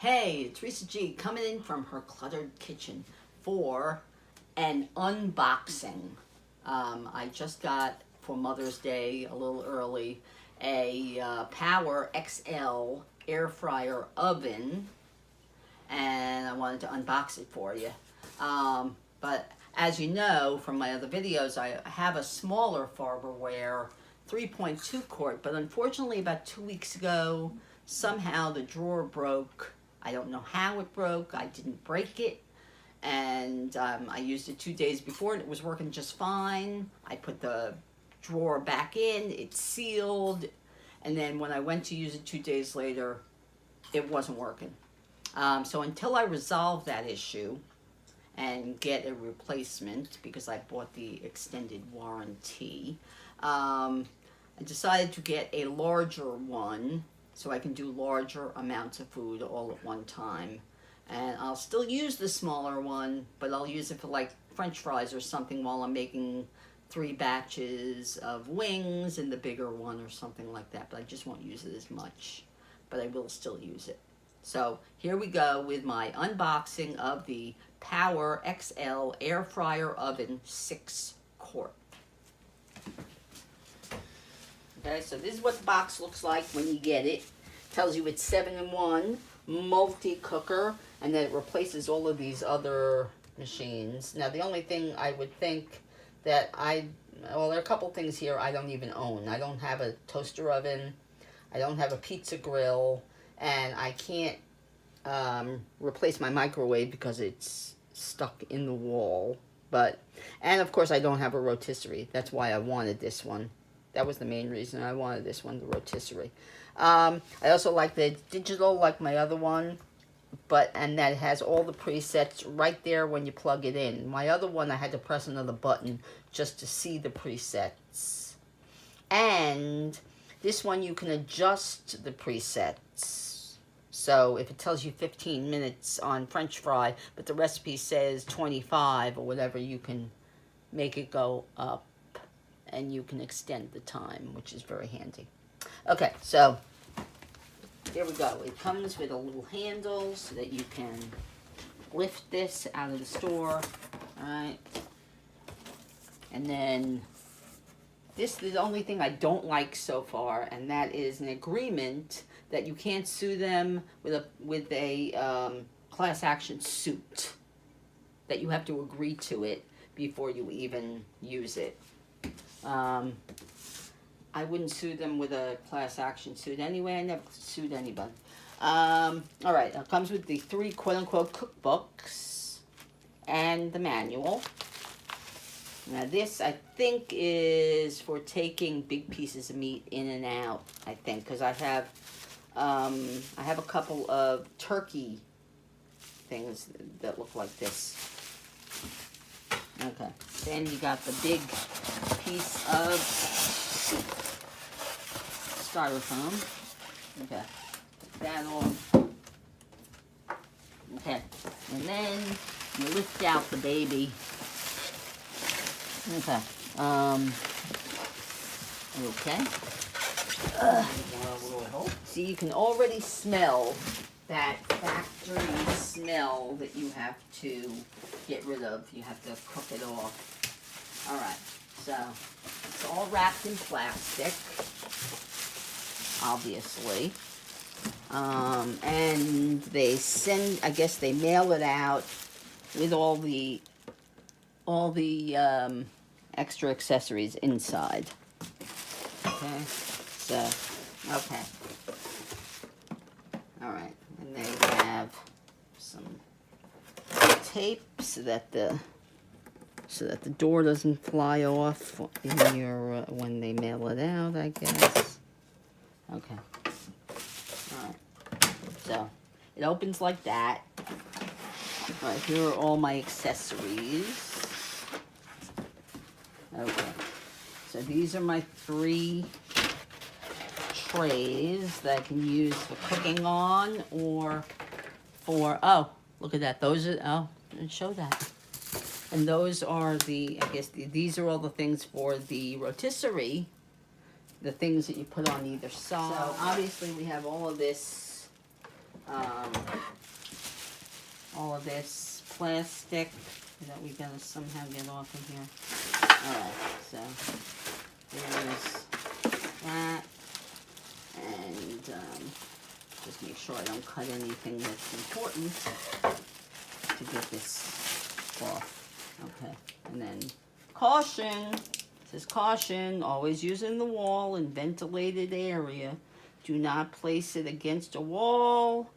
Hey, Teresa G coming in from her cluttered kitchen for an unboxing. I just got, for Mother's Day, a little early, a Power XL air fryer oven, and I wanted to unbox it for you. But as you know from my other videos, I have a smaller Farberware 3.2 quart, but unfortunately about 2 weeks ago, somehow the drawer broke. I don't know how it broke. I didn't break it. And I used it 2 days before and it was working just fine. I put the drawer back in, it's sealed. And then when I went to use it 2 days later, it wasn't working. So until I resolve that issue and get a replacement, because I bought the extended warranty, I decided to get a larger one so I can do larger amounts of food all at one time. And I'll still use the smaller one, but I'll use it for like French fries or something while I'm making 3 batches of wings in the bigger one or something like that. But I just won't use it as much, but I will still use it. So here we go with my unboxing of the Power XL Air Fryer Oven 6 quart. Okay, so this is what the box looks like when you get it. Tells you it's 7-in-1 multi-cooker, and then it replaces all of these other machines. Now, the only thing I would think that well, there are a couple things here I don't even own. I don't have a toaster oven, I don't have a pizza grill, and I can't replace my microwave because it's stuck in the wall. And of course I don't have a rotisserie. That's why I wanted this one. That was the main reason I wanted this one, the rotisserie. I also like the digital, like my other one, and that has all the presets right there when you plug it in. My other one, I had to press another button just to see the presets. And this one, you can adjust the presets. So if it tells you 15 minutes on French fry, but the recipe says 25 or whatever, you can make it go up. And you can extend the time, which is very handy. Okay, so here we go. It comes with a little handle so that you can lift this out of the store. All right. And then this is the only thing I don't like so far, and that is an agreement that you can't sue them with a class action suit. That you have to agree to it before you even use it. I wouldn't sue them with a class action suit anyway. I never sued anybody. All right, it comes with the 3 quote-unquote cookbooks and the manual. Now this, I think, is for taking big pieces of meat in and out, I think, because I have a couple of turkey things that look like this. Okay, then you got the big piece of styrofoam. Okay, put that on. Okay, and then you lift out the baby. Okay, okay. See, you can already smell that factory smell that you have to get rid of. You have to cook it off. All right, so it's all wrapped in plastic, obviously. And they send, I guess they mail it out with all the extra accessories inside. Okay, so, okay. All right, and they have some tape so that the door doesn't fly off in your when they mail it out, I guess. Okay. All right. So it opens like that. All right, here are all my accessories. Okay. So these are my 3 trays that I can use for cooking on or for, oh, look at that. Those are, oh, I didn't show that. And those are the, I guess, these are all the things for the rotisserie, the things that you put on either side. So obviously we have all of this all of this plastic that we gotta somehow get off of here. Alright, so there's that. And just make sure I don't cut anything that's important to get this off. Okay, and then caution. It says caution, always use it in the wall and ventilated area. Do not place it against a wall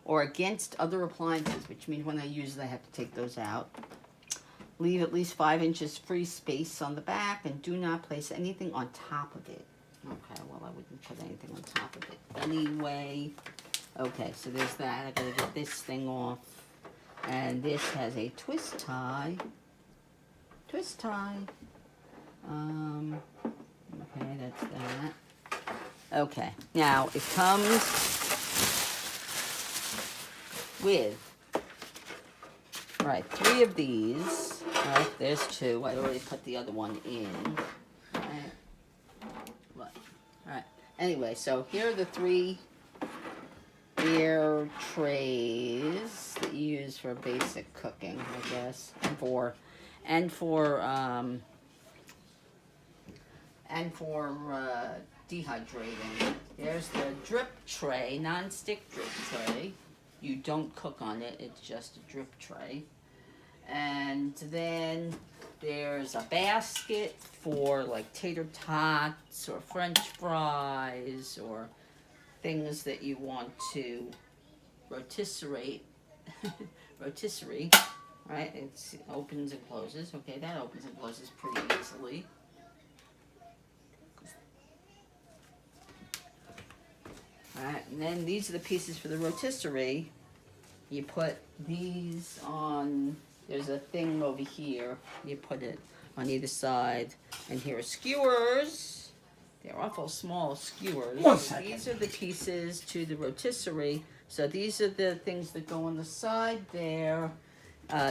or against other appliances, which means when I use it, I have to take those out. Leave at least 5 inches free space on the back, and do not place anything on top of it. Okay, well, I wouldn't put anything on top of it anyway. Okay, so there's that. I gotta get this thing off. And this has a twist tie. Twist tie. Okay, that's that. Okay, now it comes with, right, 3 of these. Right, there's 2. I already put the other one in. Right. What? All right. Anyway, so here are the 3 air trays that you use for basic cooking, I guess, and for dehydrating. There's the drip tray, non-stick drip tray. You don't cook on it, it's just a drip tray. And then there's a basket for like tater tots or French fries or things that you want to rotisserie, right? It opens and closes. Okay, that opens and closes pretty easily. Alright, and then these are the pieces for the rotisserie. You put these on, there's a thing over here. You put it on either side. And here are skewers. They're awful small skewers. 1 second. These are the pieces to the rotisserie. So these are the things that go on the side there.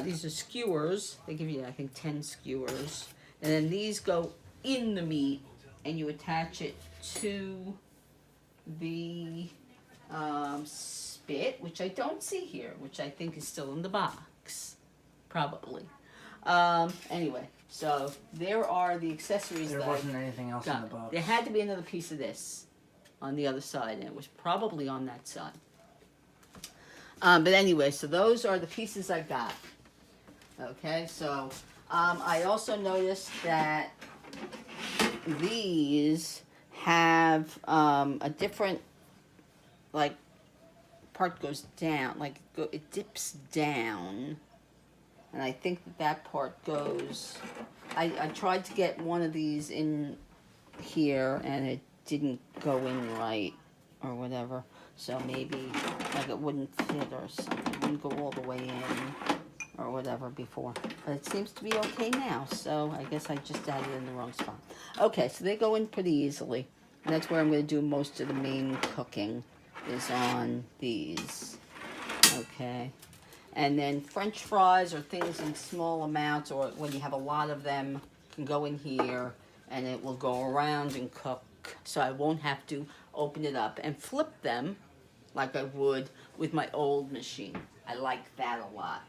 These are skewers. They give you, I think, 10 skewers. And then these go in the meat, and you attach it to the spit, which I don't see here, which I think is still in the box, probably. Anyway, so there are the accessories. There wasn't anything else in the box. There had to be another piece of this on the other side, and it was probably on that side. But anyway, so those are the pieces I got. Okay, so I also noticed that these have a different, like, part goes down, like it dips down, and I think that part goes, I tried to get one of these in here and it didn't go in right or whatever, so maybe like it wouldn't fit or something, it wouldn't go all the way in or whatever before, but it seems to be okay now, so I guess I just added it in the wrong spot. Okay, so they go in pretty easily, and that's where I'm going to do most of the main cooking, is on these. Okay, and then French fries or things in small amounts, or when you have a lot of them, can go in here, and it will go around and cook, so I won't have to open it up and flip them like I would with my old machine. I like that a lot.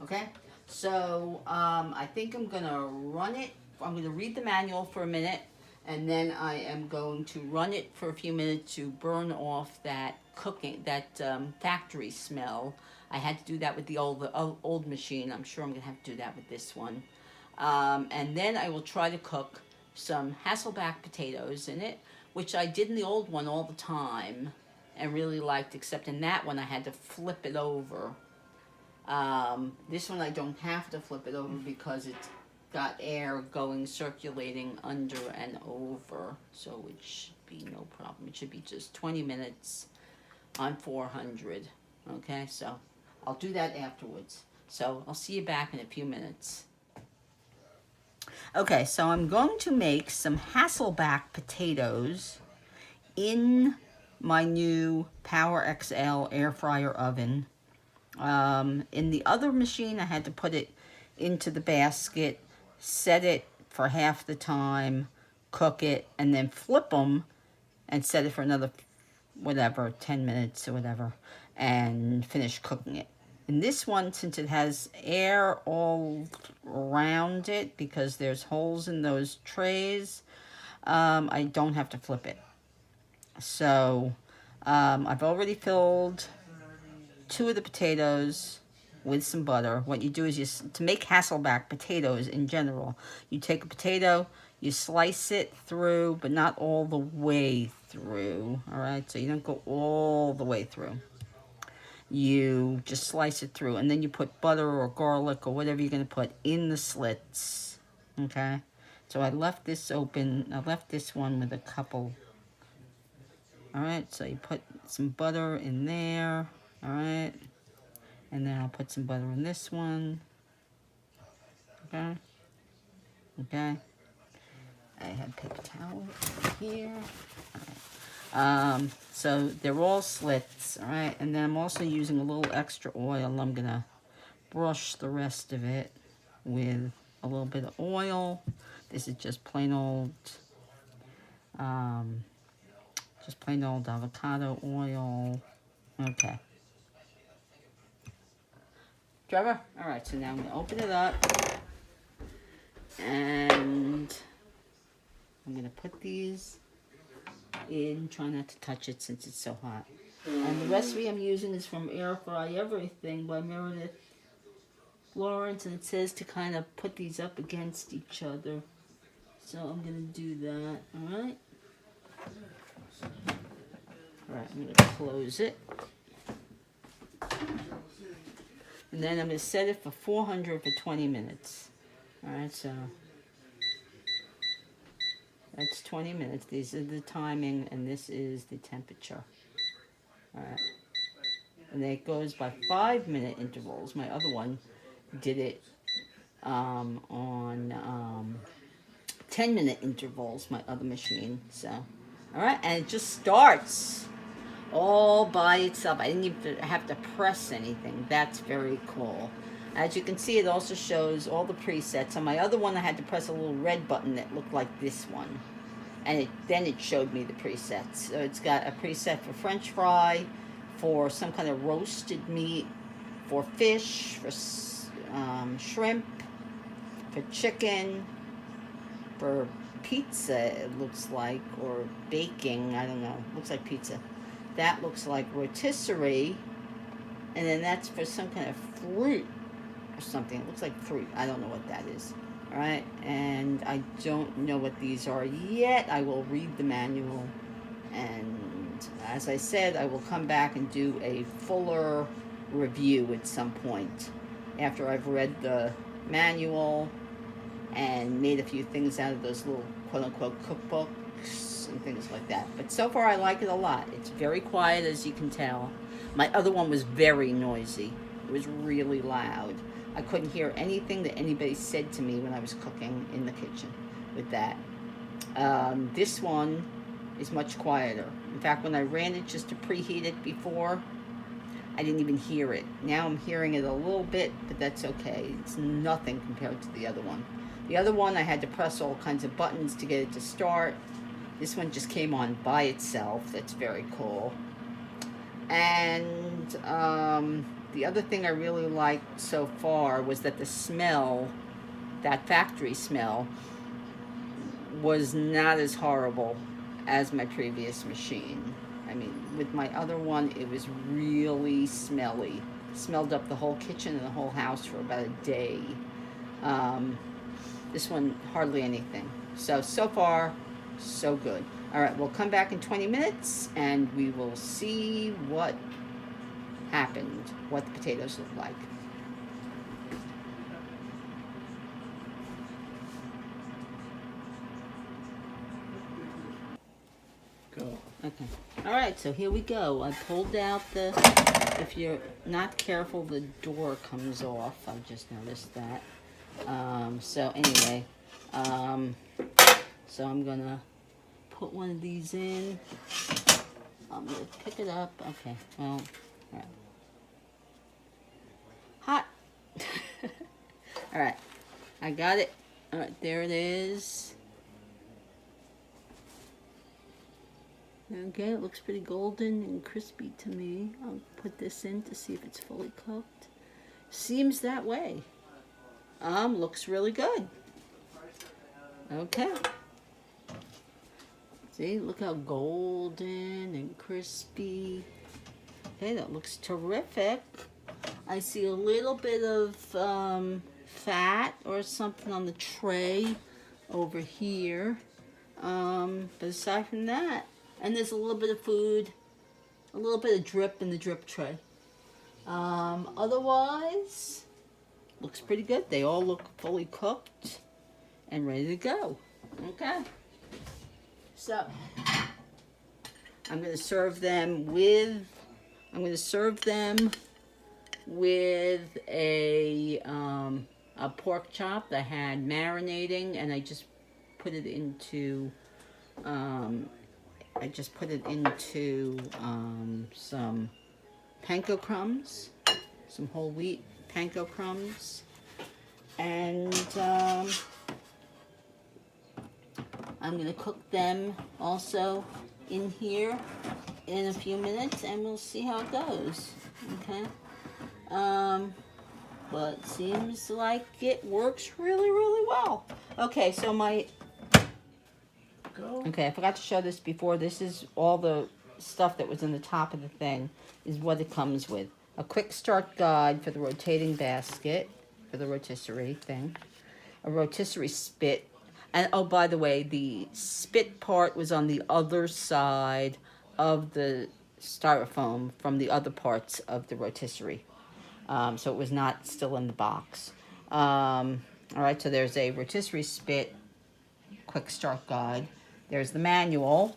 Okay, so I think I'm gonna run it. I'm gonna read the manual for a minute, and then I am going to run it for a few minutes to burn off that factory smell. I had to do that with the old machine. I'm sure I'm gonna have to do that with this one. And then I will try to cook some Hasselback potatoes in it, which I did in the old one all the time and really liked, except in that one I had to flip it over. This one I don't have to flip it over because it's got air circulating under and over, so it should be no problem. It should be just 20 minutes on 400. Okay, so I'll do that afterwards. So I'll see you back in a few minutes. Okay, so I'm going to make some Hasselback potatoes in my new Power XL air fryer oven. In the other machine, I had to put it into the basket, set it for half the time, cook it, and then flip them and set it for another whatever, 10 minutes or whatever, and finish cooking it. And this one, since it has air all around it, because there's holes in those trays, I don't have to flip it. So I've already filled 2 of the potatoes with some butter. What you do is to make Hasselback potatoes in general, you take a potato, you slice it through, but not all the way through, all right? So you don't go all the way through. You just slice it through, and then you put butter or garlic or whatever you're going to put in the slits, okay? So I left this open. I left this one with a couple. All right, so you put some butter in there, all right? And then I'll put some butter in this one, okay? Okay. I have paper towel here. All right. So they're all slits, all right? And then I'm also using a little extra oil. I'm gonna brush the rest of it with a little bit of oil. This is just plain old avocado oil. Okay. Trevor? All right, so now I'm gonna open it up and I'm gonna put these in. Try not to touch it since it's so hot. And the recipe I'm using is from Air Fry Everything by Meredith Lawrence, and it says to kind of put these up against each other. So I'm gonna do that, all right? All right, I'm gonna close it. And then I'm gonna set it for 400 for 20 minutes. All right, so that's 20 minutes. These are the timing, and this is the temperature. All right. And then it goes by 5-minute intervals. My other one did it on 10-minute intervals, my other machine. So, all right, and it just starts all by itself. I didn't even have to press anything. That's very cool. As you can see, it also shows all the presets. On my other one, I had to press a little red button that looked like this one. And then it showed me the presets. So it's got a preset for French fry, for some kind of roasted meat, for fish, for shrimp, for chicken, for pizza, it looks like, or baking, I don't know. Looks like pizza. That looks like rotisserie. And then that's for some kind of fruit or something. It looks like fruit. I don't know what that is. All right, and I don't know what these are yet. I will read the manual, and as I said, I will come back and do a fuller review at some point after I've read the manual and made a few things out of those little quote-unquote cookbooks and things like that. But so far I like it a lot. It's very quiet, as you can tell. My other one was very noisy. It was really loud. I couldn't hear anything that anybody said to me when I was cooking in the kitchen with that. This one is much quieter. In fact, when I ran it just to preheat it before, I didn't even hear it. Now I'm hearing it a little bit, but that's okay. It's nothing compared to the other one. The other one, I had to press all kinds of buttons to get it to start. This one just came on by itself. That's very cool. And the other thing I really liked so far was that the smell, that factory smell, was not as horrible as my previous machine. I mean, with my other one, it was really smelly. Smelled up the whole kitchen and the whole house for about a day. This one, hardly anything. So far, so good. All right, we'll come back in 20 minutes and we will see what happened, what the potatoes look like. Go. Okay. All right, so here we go. I pulled out the, if you're not careful, the door comes off. I just noticed that. So anyway, so I'm gonna put one of these in. I'm gonna pick it up. Okay, well, all right. Hot. All right, I got it. All right, there it is. Okay, it looks pretty golden and crispy to me. I'll put this in to see if it's fully cooked. Seems that way. Looks really good. Okay. See, look how golden and crispy. Okay, that looks terrific. I see a little bit of fat or something on the tray over here. But aside from that, and there's a little bit of food, a little bit of drip in the drip tray. Otherwise, looks pretty good. They all look fully cooked and ready to go. Okay. So, I'm going to serve them with a pork chop that I had marinating, and I just put it into some panko crumbs, some whole wheat panko crumbs, and I'm going to cook them also in here in a few minutes, and we'll see how it goes. Okay. But seems like it works really, really well. Okay, so okay, I forgot to show this before. This is all the stuff that was in the top of the thing, is what it comes with. A quick start guide for the rotating basket, for the rotisserie thing. A rotisserie spit. And oh, by the way, the spit part was on the other side of the styrofoam from the other parts of the rotisserie. So it was not still in the box. All right, so there's a rotisserie spit quick start guide. There's the manual.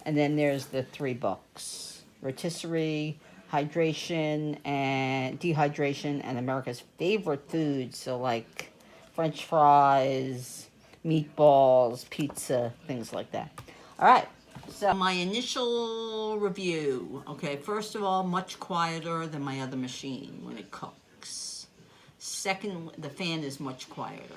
And then there's the 3 books. Rotisserie, hydration, and dehydration, and America's favorite foods. So like French fries, meatballs, pizza, things like that. All right. So my initial review, okay, first of all, much quieter than my other machine when it cooks. Second, the fan is much quieter.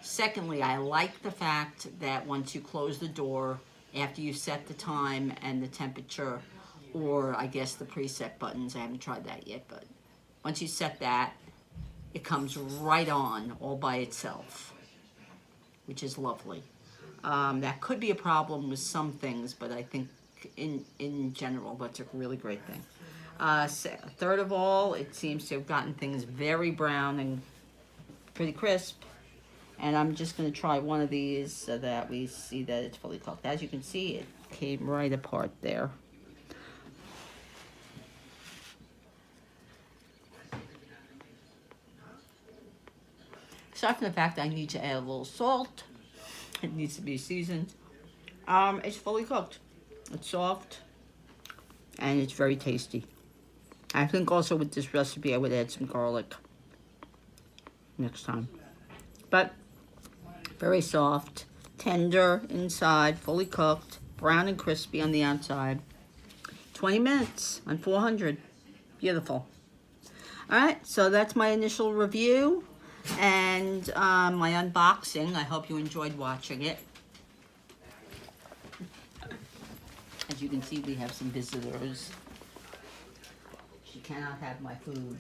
Secondly, I like the fact that once you close the door, after you set the time and the temperature, or I guess the preset buttons, I haven't tried that yet, but once you set that, it comes right on all by itself, which is lovely. That could be a problem with some things, but I think in general, that's a really great thing. Third of all, it seems to have gotten things very brown and pretty crisp. And I'm just going to try one of these so that we see that it's fully cooked. As you can see, it came right apart there. Aside from the fact that I need to add a little salt, it needs to be seasoned. It's fully cooked. It's soft, and it's very tasty. I think also with this recipe, I would add some garlic next time. But very soft, tender inside, fully cooked, brown and crispy on the outside. 20 minutes on 400. Beautiful. All right, so that's my initial review and my unboxing. I hope you enjoyed watching it. As you can see, we have some visitors. She cannot have my food.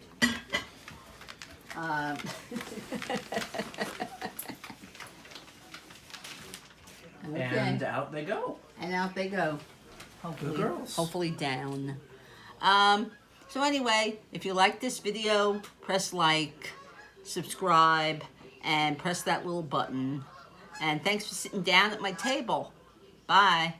Okay. And out they go. And out they go. Good girls. Hopefully down. So anyway, if you like this video, press like, subscribe, and press that little button. And thanks for sitting down at my table. Bye.